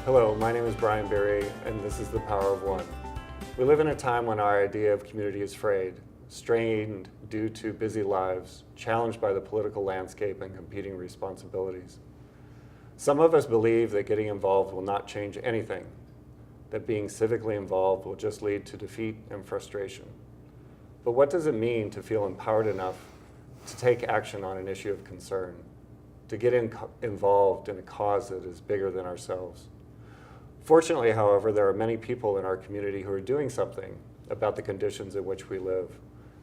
Hello, my name is Biery, and this is The Power of One. We live in a time when our idea of community is frayed, strained due to busy lives, challenged by the political landscape and competing responsibilities. Some of us believe that getting involved will not change anything, that being civically involved will just lead to defeat and frustration. But what does it mean to feel empowered enough to take action on an issue of concern, to get involved in a cause that is bigger than ourselves? Fortunately, however, there are many people in our community who are doing something about the conditions in which we live.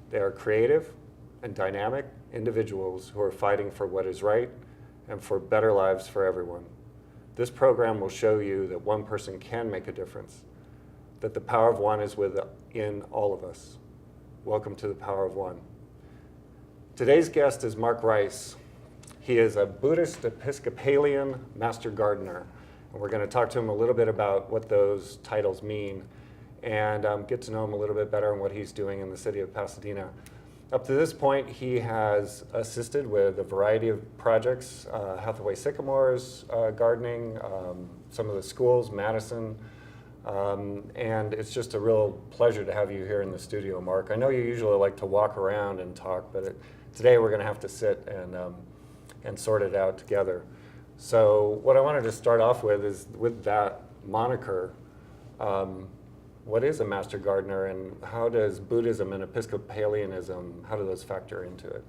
They are creative and dynamic individuals who are fighting for what is right and for better lives for everyone. This program will show you that one person can make a difference, that the power of one is within all of us. Welcome to the Power of One. Today's guest is Mark Rice. He is a Buddhist Episcopalian Master Gardener. And we're going to talk to him a little bit about what those titles mean and get to know him a little bit better and what he's doing in the city of Pasadena. Up to this point, he has assisted with a variety of projects, Hathaway Sycamores gardening, some of the schools, Madison, and it's just a real pleasure to have you here in the studio, Mark. I know you usually like to walk around and talk, but today we're going to have to sit and sort it out together. So what I wanted to start off with is with that moniker. What is a Master Gardener, and how does Buddhism and Episcopalianism, how do those factor into it?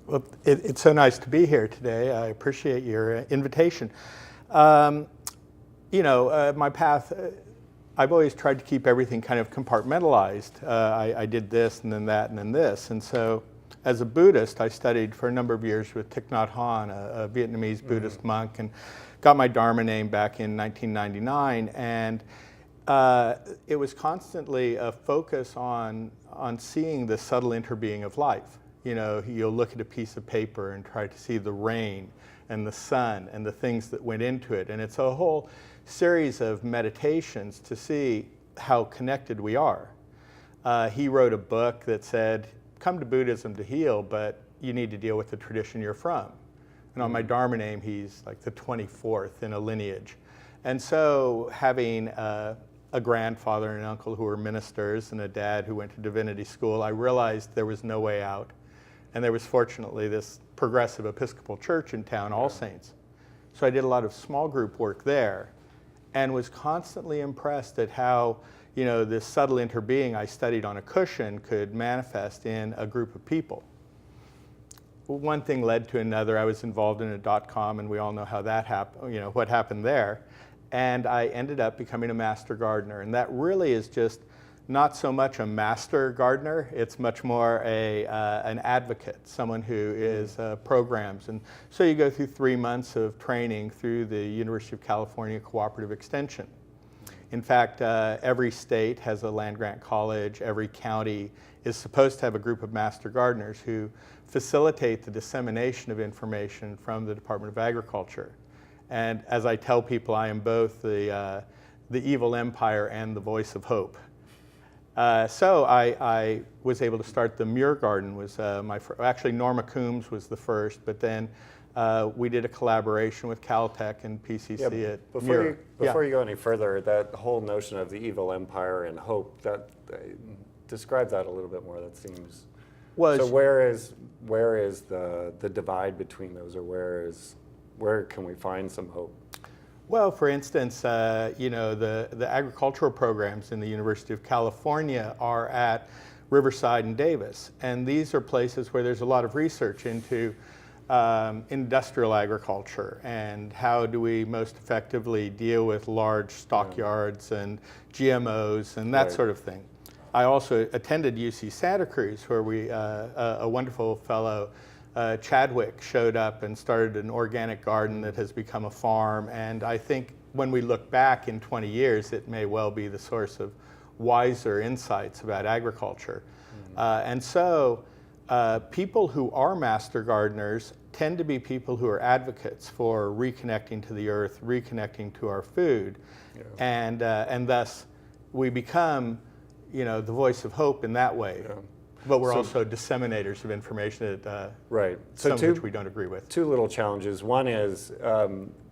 Well, it's so nice to be here today. I appreciate your invitation. My path, I've always tried to keep everything kind of compartmentalized. I did this and then that and then this. And so as a Buddhist, I studied for a number of years with Thich Nhat Hanh, a Vietnamese Buddhist monk, and got my Dharma name back in 1999. And it was constantly a focus on seeing the subtle interbeing of life. You know, you'll look at a piece of paper and try to see the rain and the sun and the things that went into it. And it's a whole series of meditations to see how connected we are. He wrote a book that said, come to Buddhism to heal, but you need to deal with the tradition you're from. And on my Dharma name, he's like the 24th in a lineage. And so having a grandfather and an uncle who were ministers and a dad who went to divinity school, I realized there was no way out. And there was fortunately this progressive Episcopal church in town, All Saints. So I did a lot of small group work there and was constantly impressed at how this subtle interbeing I studied on a cushion could manifest in a group of people. One thing led to another. I was involved in a .com, and we all know how that happened, what happened there. And I ended up becoming a Master Gardener. And that really is just not so much a Master Gardener, it's much more an advocate, someone who is programs. And so you go through 3 months of training through the University of California Cooperative Extension. In fact, every state has a land-grant college. Every county is supposed to have a group of Master Gardeners who facilitate the dissemination of information from the Department of Agriculture. And as I tell people, I am both the evil empire and the voice of hope. So I was able to start the Muir Garden. Was actually Norma Coombs was the first, but then we did a collaboration with Caltech and PCC at Muir. Before you go any further, that whole notion of the evil empire and hope, describe that a little bit more. That seems. So where is the divide between those, or where can we find some hope? Well, for instance, the agricultural programs in the University of California are at Riverside and Davis, and these are places where there's a lot of research into industrial agriculture and how do we most effectively deal with large stockyards and GMOs and that sort of thing. I also attended UC Santa Cruz, where a wonderful fellow, Chadwick, showed up and started an organic garden that has become a farm. And I think when we look back in 20 years, it may well be the source of wiser insights about agriculture. And so people who are Master Gardeners tend to be people who are advocates for reconnecting to the earth, reconnecting to our food, and thus we become, the voice of hope in that way. But we're So- also disseminators of information that Right. some of which we don't agree with. Two little challenges. One is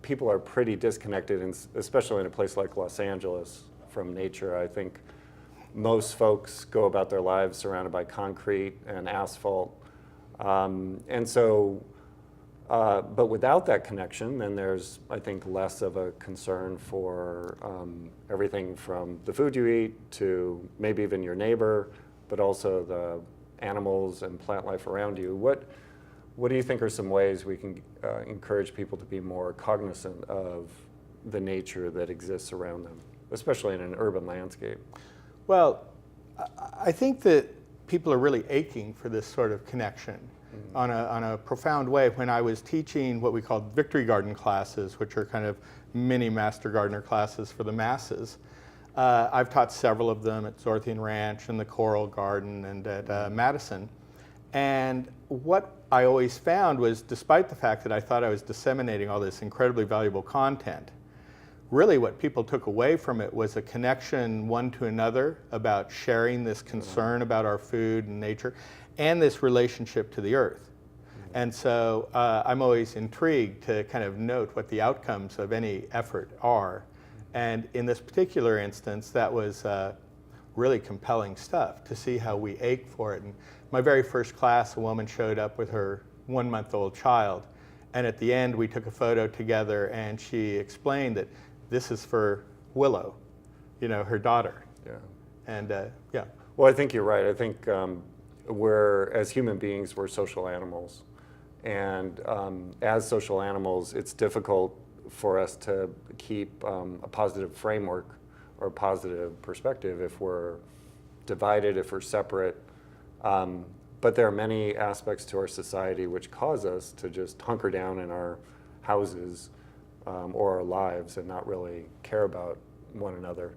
people are pretty disconnected, especially in a place like Los Angeles, from nature. I think most folks go about their lives surrounded by concrete and asphalt. And so, but without that connection, then there's, I think, less of a concern for everything from the food you eat to maybe even your neighbor, but also the animals and plant life around you. What do you think are some ways we can encourage people to be more cognizant of the nature that exists around them, especially in an urban landscape? Well, I think that people are really aching for this sort of connection on a profound way. When I was teaching what we called Victory Garden classes, which are kind of mini Master Gardener classes for the masses, I've taught several of them at Zorthian Ranch and the Coral Garden and at Madison. And what I always found was, despite the fact that I thought I was disseminating all this incredibly valuable content, really what people took away from it was a connection one to another about sharing this concern about our food and nature and this relationship to the earth. And so I'm always intrigued to kind of note what the outcomes of any effort are. And in this particular instance, that was really compelling stuff to see how we ache for it. And my very first class, a woman showed up with her 1-month-old child. And at the end, we took a photo together, and she explained that this is for Willow, you know, her daughter. Yeah. And yeah. Well, I think you're right. I think as human beings, we're social animals. And as social animals, it's difficult for us to keep a positive framework or a positive perspective if we're divided, if we're separate. But there are many aspects to our society which cause us to just hunker down in our houses or our lives and not really care about one another.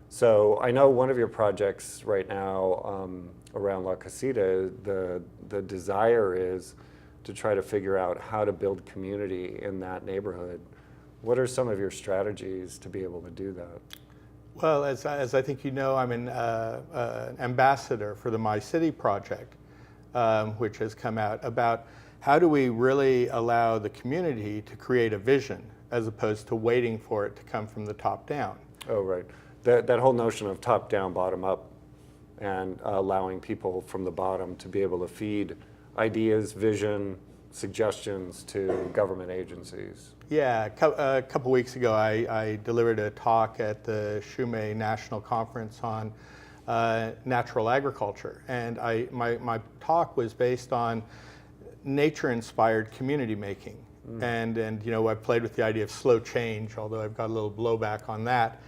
So I know one of your projects right now around La Casita, the desire is to try to figure out how to build community in that neighborhood. What are some of your strategies to be able to do that? Well, as I think you know, I'm an ambassador for the My City project, which has come out about how do we really allow the community to create a vision as opposed to waiting for it to come from the top down. Oh, right. That whole notion of top down, bottom up, and allowing people from the bottom to be able to feed ideas, vision, suggestions to government agencies. Yeah, a couple weeks ago, I delivered a talk at the Shumei National Conference on natural agriculture, and my talk was based on nature-inspired community making. And you know, I played with the idea of slow change, although I've got a little blowback on that.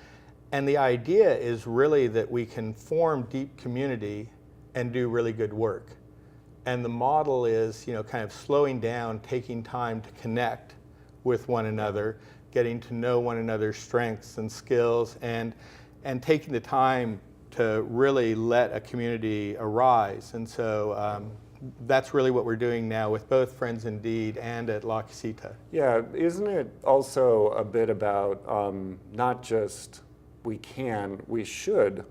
And the idea is really that we can form deep community and do really good work. And the model is, you know, kind of slowing down, taking time to connect with one another, getting to know one another's strengths and skills, and taking the time to really let a community arise. And so that's really what we're doing now with both Friends Indeed and at La Casita. Yeah, isn't it also a bit about not just we should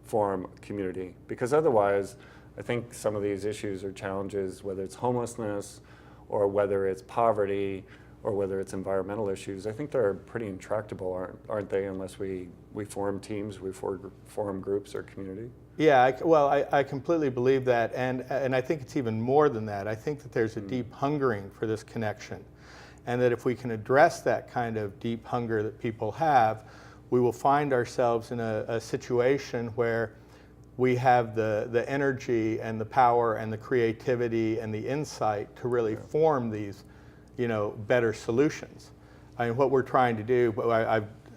form community, because otherwise I think some of these issues or challenges, whether it's homelessness or whether it's poverty or whether it's environmental issues, I think they're pretty intractable, aren't they, unless we form teams, we form groups or community? Yeah, I completely believe that, and I think it's even more than that. I think that there's a deep hungering for this connection, and that if we can address that kind of deep hunger that people have, we will find ourselves in a situation where we have the energy and the power and the creativity and the insight to really form these, you know, better solutions. I mean, what we're trying to do,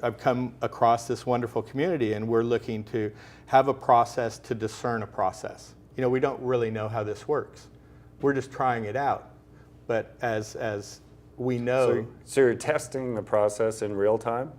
I've come across this wonderful community, and we're looking to have a process to discern a process. You know, we don't really know how this works. We're just trying it out. But as we know... So you're testing the process in real time?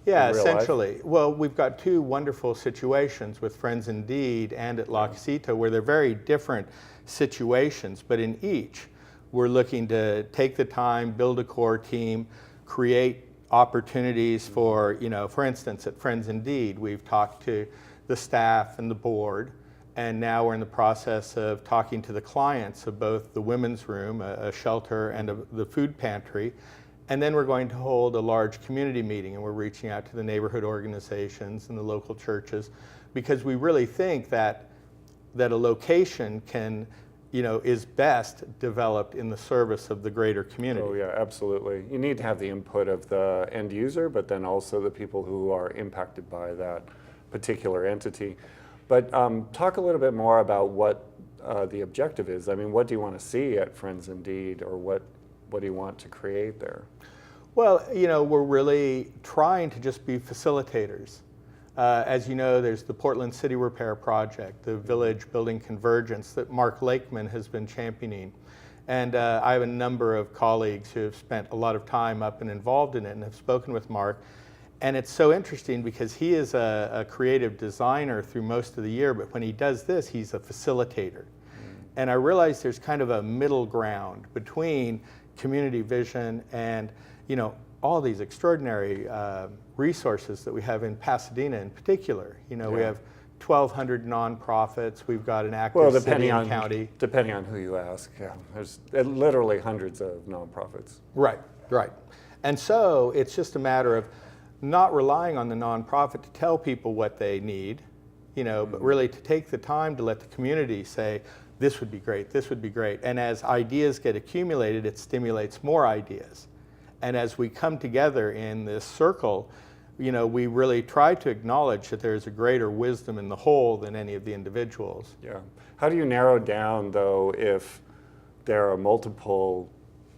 Yeah, essentially. Well, we've got two wonderful situations with Friends Indeed and at La Casita where they're very different situations, but in each, we're looking to take the time, build a core team, create opportunities for, you know, for instance, at Friends Indeed, we've talked to the staff and the board And now we're in the process of talking to the clients of both the women's room, a shelter, and the food pantry. And then we're going to hold a large community meeting, and we're reaching out to the neighborhood organizations and the local churches, because we really think that a location can, is best developed in the service of the greater community. Oh yeah, absolutely. You need to have the input of the end user, but then also the people who are impacted by that particular entity. But talk a little bit more about what the objective is. I mean, what do you want to see at Friends Indeed, or what do you want to create there? Well, we're really trying to just be facilitators. As you know, there's the Portland City Repair Project, the Village Building Convergence that Mark Lakeman has been championing. And I have a number of colleagues who have spent a lot of time up and involved in it and have spoken with Mark. And it's so interesting because he is a creative designer through most of the year, but when he does this, he's a facilitator. And I realize there's kind of a middle ground between community vision and, all these extraordinary resources that we have in Pasadena in particular. We have 1,200 nonprofits. We've got an active city and county. Depending on who you ask, yeah. There's literally hundreds of nonprofits. Right. And so it's just a matter of not relying on the nonprofit to tell people what they need, but really to take the time to let the community say, this would be great, this would be great. And as ideas get accumulated, it stimulates more ideas. And as we come together in this circle, we really try to acknowledge that there's a greater wisdom in the whole than any of the individuals. Yeah. How do you narrow down, though, if there are multiple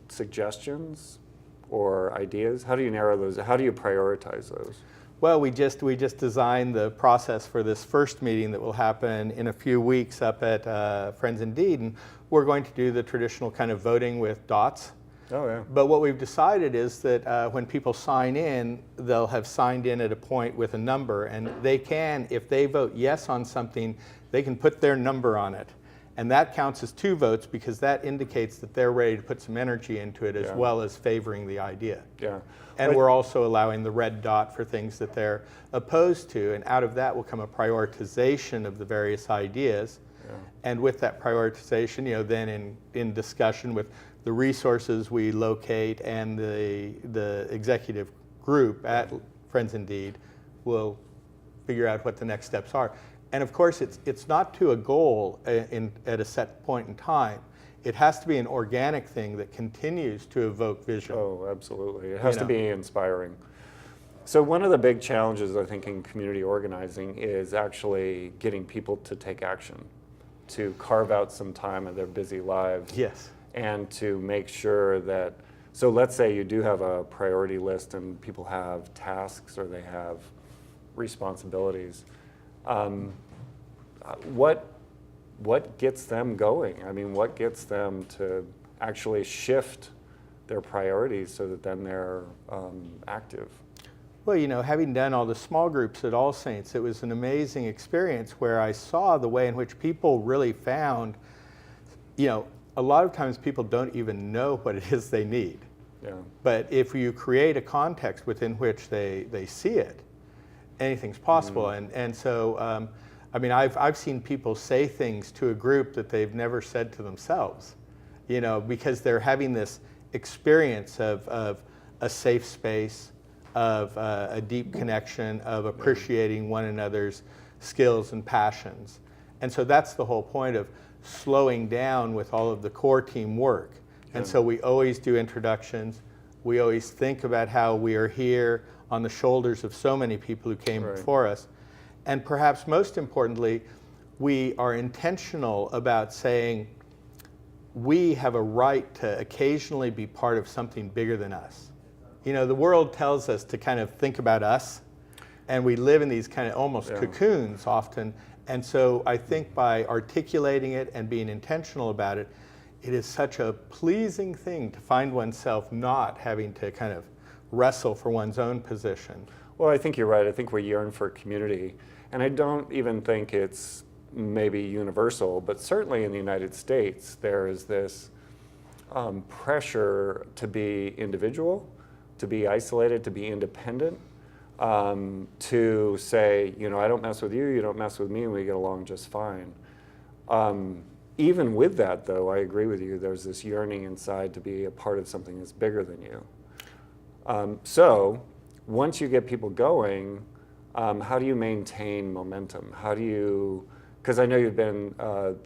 suggestions or ideas? How do you narrow those? How do you prioritize those? Well, we just designed the process for this first meeting that will happen in a few weeks up at Friends Indeed, and we're going to do the traditional kind of voting with dots. Oh, yeah. But what we've decided is that when people sign in, they'll have signed in at a point with a number, and they can, if they vote yes on something, they can put their number on it. And that counts as 2 votes because that indicates that they're ready to put some energy into it as well as favoring the idea. Yeah. And we're also allowing the red dot for things that they're opposed to, and out of that will come a prioritization of the various ideas. Yeah. And with that prioritization, then in discussion with the resources we locate and the executive group at Friends Indeed will figure out what the next steps are. And of course, it's not to a goal at a set point in time. It has to be an organic thing that continues to evoke vision. Oh, absolutely. It has to be inspiring. So one of the big challenges, I think, in community organizing is actually getting people to take action, to carve out some time of their busy lives. Yes. And to make sure that, so let's say you do have a priority list and people have tasks or they have responsibilities. What gets them going? I mean, what gets them to actually shift their priorities so that then they're active? Well, having done all the small groups at All Saints, it was an amazing experience where I saw the way in which people really found, a lot of times people don't even know what it is they need. Yeah. But if you create a context within which they see it, anything's possible. Mm-hmm. And so, I've seen people say things to a group that they've never said to themselves, because they're having this experience of a safe space, of a deep connection, of appreciating one another's skills and passions. And so that's the whole point of slowing down with all of the core team work. And so we always do introductions. We always think about how we are here on the shoulders of so many people who came before us. And perhaps most importantly, we are intentional about saying we have a right to occasionally be part of something bigger than us. The world tells us to kind of think about us, and we live in these kind of almost cocoons often. And so I think by articulating it and being intentional about it, it is such a pleasing thing to find oneself not having to kind of wrestle for one's own position. Well, I think you're right. I think we yearn for community. And I don't even think it's maybe universal, but certainly in the United States, there is this pressure to be individual, to be isolated, to be independent, to say, I don't mess with you, you don't mess with me, and we get along just fine. Even with that, though, I agree with you. There's this yearning inside to be a part of something that's bigger than you. So once you get people going, how do you maintain momentum? How do you, because I know you've been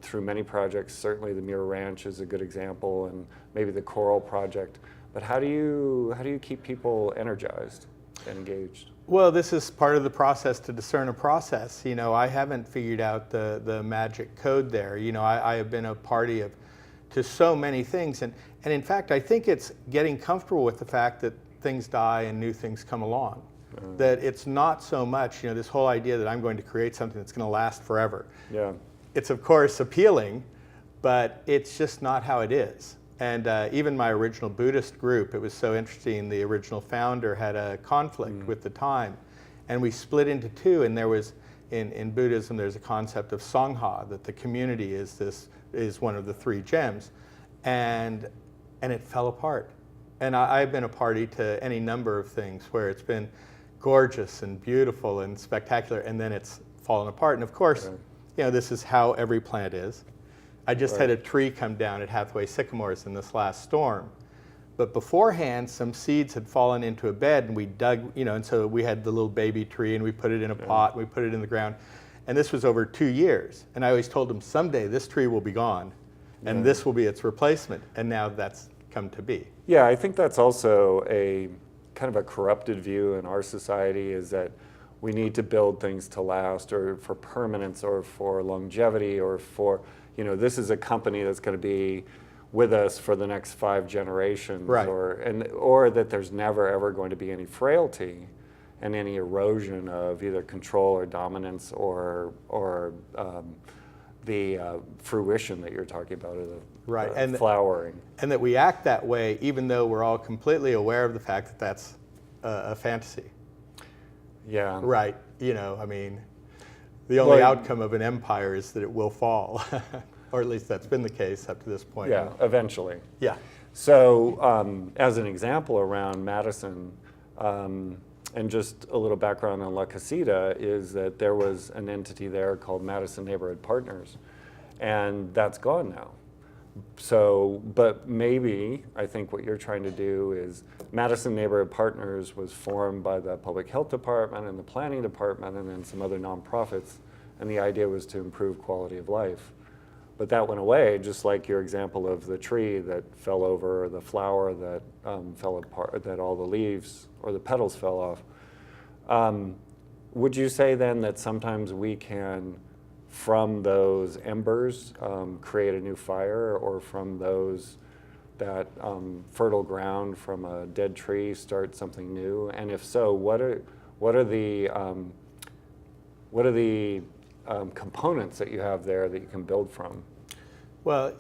through many projects, certainly the Muir Ranch is a good example, and maybe the Coral Project, but how do you keep people energized and engaged? Well, this is part of the process to discern a process. You know, I haven't figured out the magic code there. You know, I have been a party to so many things, and in fact, I think it's getting comfortable with the fact that things die and new things come along. That it's not so much, you know, this whole idea that I'm going to create something that's going to last forever. Yeah. It's of course appealing, but it's just not how it is. And even my original Buddhist group, it was so interesting, the original founder had a conflict with the time, and we split into two, and there was, in Buddhism, there's a concept of Sangha, that the community is one of the three gems, and it fell apart. And I've been a party to any number of things where it's been gorgeous and beautiful and spectacular, and then it's fallen apart. And of course, you know, this is how every plant is. I just had a tree come down at Hathaway Sycamores in this last storm. But beforehand, some seeds had fallen into a bed, and we dug, you know, and so we had the little baby tree, and we put it in a pot, and we put it in the ground. And this was over 2 years. And I always told them, someday this tree will be gone, and this will be its replacement. And now that's come to be. Yeah, I think that's also a kind of a corrupted view in our society, is that we need to build things to last, or for permanence, or for longevity, or for, you know, this is a company that's going to be with us for the next 5 generations, right. or that there's never ever going to be any frailty and any erosion of either control or dominance or the fruition that you're talking about, or the flowering. And that we act that way even though we're all completely aware of the fact that that's a fantasy. Yeah. Right. You know, I mean, the only outcome of an empire is that it will fall. Or at least that's been the case up to this point. Yeah, eventually. Yeah. So as an example around Madison, and just a little background on La Casita, is that there was an entity there called Madison Neighborhood Partners, and that's gone now. So, but maybe, I think what you're trying to do is, Madison Neighborhood Partners was formed by the Public Health Department and the Planning Department and then some other nonprofits, and the idea was to improve quality of life. But that went away, just like your example of the tree that fell over, or the flower that fell apart, that all the leaves or the petals fell off. Would you say then that sometimes we can, from those embers, create a new fire, or from that fertile ground from a dead tree start something new? And if so, what are the components that you have there that you can build from? Well,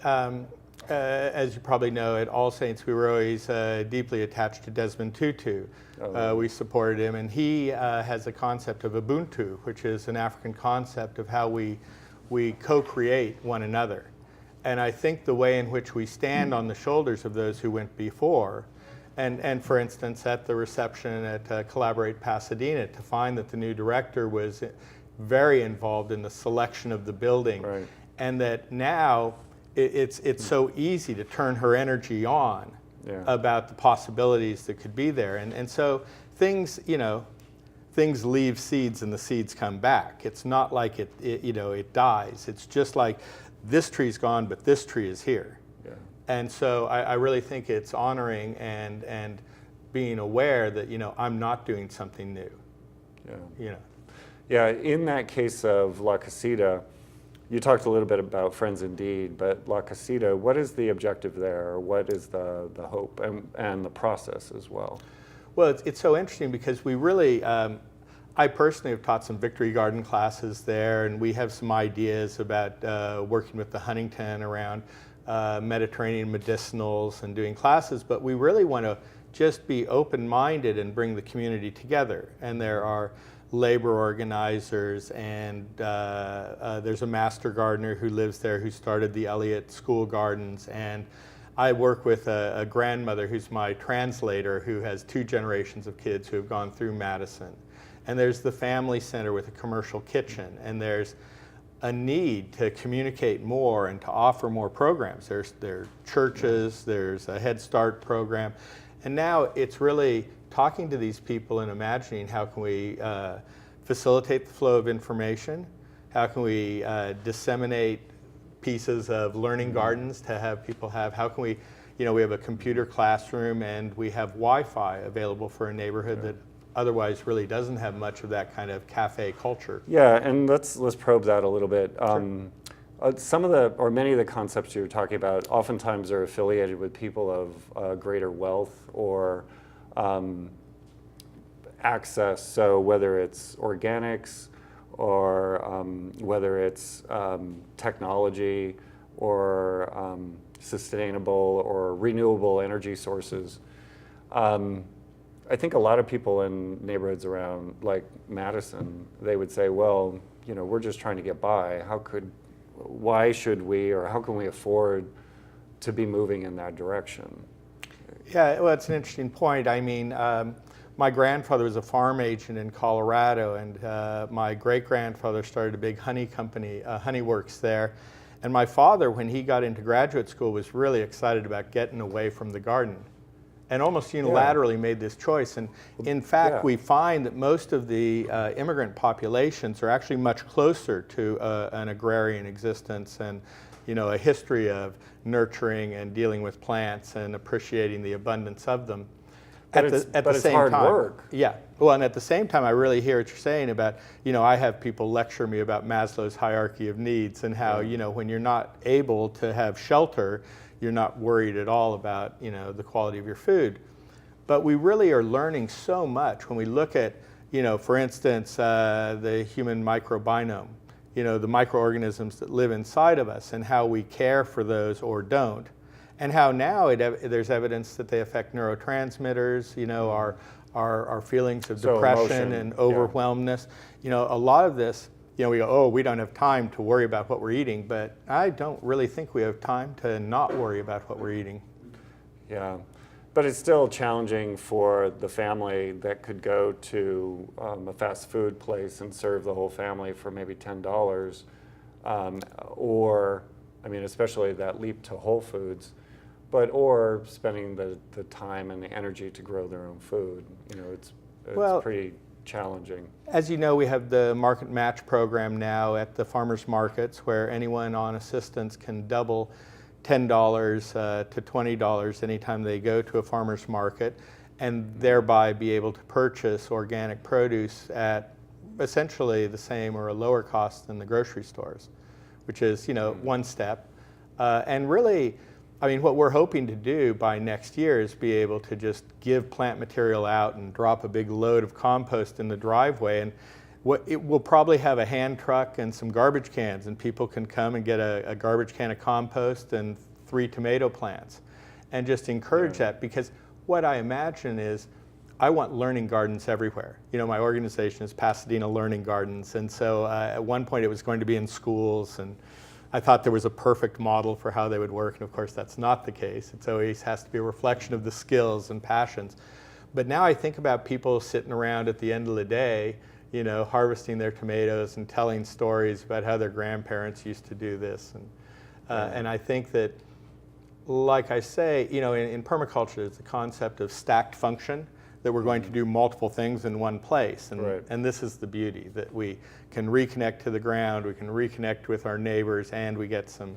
as you probably know, at All Saints, we were always deeply attached to Desmond Tutu. We supported him, and he has a concept of Ubuntu, which is an African concept of how we co-create one another. And I think the way in which we stand on the shoulders of those who went before, and for instance, at the reception at Collaborate Pasadena, to find that the new director was very involved in the selection of the building, right. And that now it's so easy to turn her energy on about the possibilities that could be there. And so things, you know, things leave seeds and the seeds come back. It's not like it dies. It's just like, this tree's gone, but this tree is here. Yeah. And so I really think it's honoring and being aware that, you know, I'm not doing something new. Yeah. You know. Yeah, in that case of La Casita, you talked a little bit about Friends Indeed, but La Casita, what is the objective there? What is the hope and the process as well? Well, it's so interesting because we really, I personally have taught some Victory Garden classes there, and we have some ideas about working with the Huntington around Mediterranean medicinals and doing classes, but we really want to just be open-minded and bring the community together. And there are labor organizers, and there's a master gardener who lives there who started the Elliott School Gardens, and I work with a grandmother who's my translator who has 2 generations of kids who have gone through Madison. And there's the family center with a commercial kitchen, and there's a need to communicate more and to offer more programs. There are churches, there's a Head Start program, and now it's really talking to these people and imagining how can we facilitate the flow of information, how can we disseminate pieces of learning gardens to have people have, how can we, we have a computer classroom and we have Wi-Fi available for a neighborhood that otherwise really doesn't have much of that kind of cafe culture. Yeah, and let's probe that a little bit. Some of the, or many of the concepts you're talking about oftentimes are affiliated with people of greater wealth or access. So whether it's organics or whether it's technology or sustainable or renewable energy sources. I think a lot of people in neighborhoods around like Madison, they would say, well, we're just trying to get by. Why should we, or how can we afford to be moving in that direction? Yeah, well, it's an interesting point. I mean, my grandfather was a farm agent in Colorado, and my great-grandfather started a big honey company, Honey Works there. And my father, when he got into graduate school, was really excited about getting away from the garden, and almost unilaterally made this choice. And in fact, we find that most of the immigrant populations are actually much closer to an agrarian existence and a history of nurturing and dealing with plants and appreciating the abundance of them. But it's hard work. Yeah. Well, and at the same time, I really hear what you're saying about, I have people lecture me about Maslow's hierarchy of needs and how, when you're not able to have shelter, you're not worried at all about, the quality of your food. But we really are learning so much when we look at, for instance, the human microbiome, the microorganisms that live inside of us and how we care for those or don't. And how now there's evidence that they affect neurotransmitters, our feelings of depression and overwhelmness. A lot of this, we go, oh, we don't have time to worry about what we're eating, but I don't really think we have time to not worry about what we're eating. Yeah, but it's still challenging for the family that could go to a fast food place and serve the whole family for maybe $10, or, especially that leap to Whole Foods. Or spending the time and the energy to grow their own food. It's pretty challenging. As you know, we have the Market Match program now at the farmers markets where anyone on assistance can double $10 to $20 anytime they go to a farmer's market and thereby be able to purchase organic produce at essentially the same or a lower cost than the grocery stores, which is, one step. And really, what we're hoping to do by next year is be able to just give plant material out and drop a big load of compost in the driveway. And we'll probably have a hand truck and some garbage cans, and people can come and get a garbage can of compost and 3 tomato plants and just encourage that, because what I imagine is I want learning gardens everywhere. My organization is Pasadena Learning Gardens, and so at one point it was going to be in schools, and I thought there was a perfect model for how they would work, and of course that's not the case. It always has to be a reflection of the skills and passions. But now I think about people sitting around at the end of the day, harvesting their tomatoes and telling stories about how their grandparents used to do this. And I think that, like I say, in permaculture, there's the concept of stacked function, that we're going to do multiple things in one place. And this is the beauty, that we can reconnect to the ground, we can reconnect with our neighbors, and we get some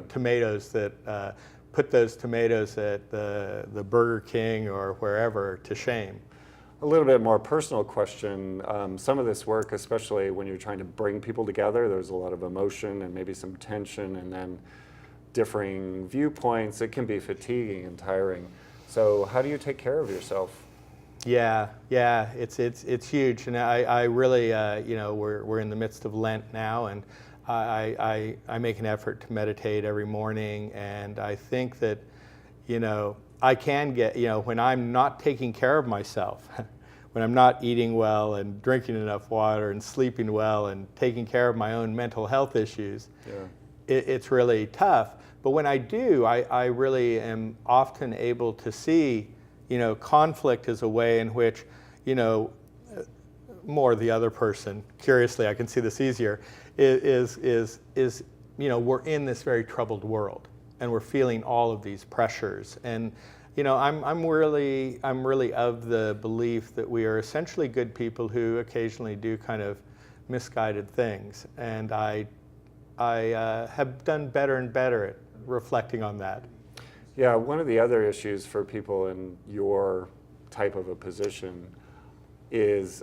tomatoes that put those tomatoes at the Burger King or wherever to shame. A little bit more personal question. Some of this work, especially when you're trying to bring people together, there's a lot of emotion and maybe some tension and then differing viewpoints. It can be fatiguing and tiring. So how do you take care of yourself? Yeah, it's huge, and I really, we're in the midst of Lent now, and I make an effort to meditate every morning, and I think that, I can get, when I'm not taking care of myself, when I'm not eating well and drinking enough water and sleeping well and taking care of my own mental health issues, it's really tough. But when I do, I really am often able to see, conflict as a way in which, more the other person, curiously, I can see this easier, is we're in this very troubled world, and we're feeling all of these pressures. And I'm really of the belief that we are essentially good people who occasionally do kind of misguided things, and I have done better and better at reflecting on that. Yeah, one of the other issues for people in your type of a position is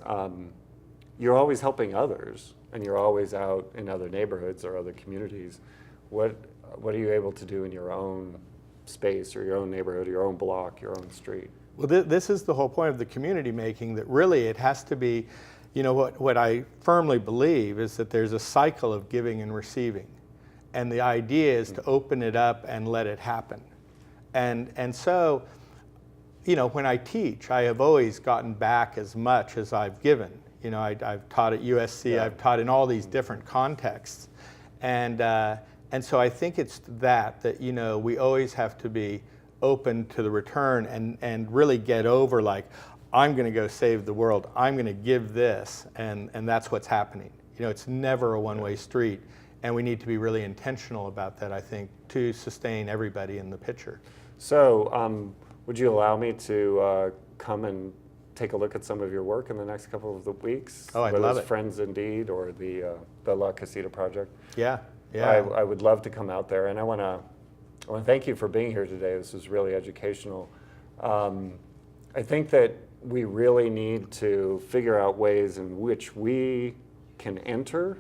you're always helping others, and you're always out in other neighborhoods or other communities. What are you able to do in your own space or your own neighborhood, your own block, your own street? Well, this is the whole point of the community making, that really it has to be, what I firmly believe is that there's a cycle of giving and receiving. And the idea is to open it up and let it happen. And so, when I teach, I have always gotten back as much as I've given. I've taught at USC, I've taught in all these different contexts. And so I think it's that we always have to be open to the return and really get over, like, I'm going to go save the world, I'm going to give this, and that's what's happening. It's never a one-way street, and we need to be really intentional about that, I think, to sustain everybody in the picture. So would you allow me to come and take a look at some of your work in the next couple of the weeks? Oh, I'd love it. Friends Indeed or the La Casita project? Yeah. I would love to come out there, and I want to thank you for being here today. This was really educational. I think that we really need to figure out ways in which we can enter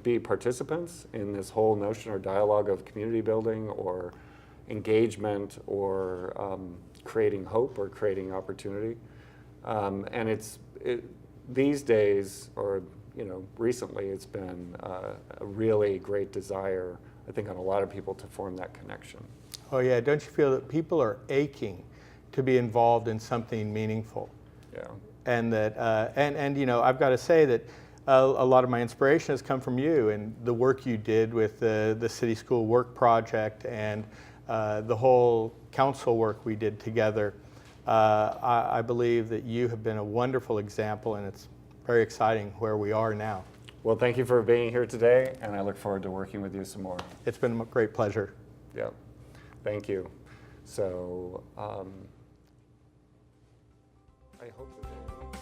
be participants in this whole notion or dialogue of community building or engagement or creating hope or creating opportunity. And these days, or recently, it's been a really great desire, I think, on a lot of people to form that connection. Oh yeah, don't you feel that people are aching to be involved in something meaningful? Yeah. And that, I've got to say that a lot of my inspiration has come from you and the work you did with the City School Work Project and the whole council work we did together. I believe that you have been a wonderful example, and it's very exciting where we are now. Well, thank you for being here today, and I look forward to working with you some more. It's been a great pleasure. Yeah, thank you. So I hope that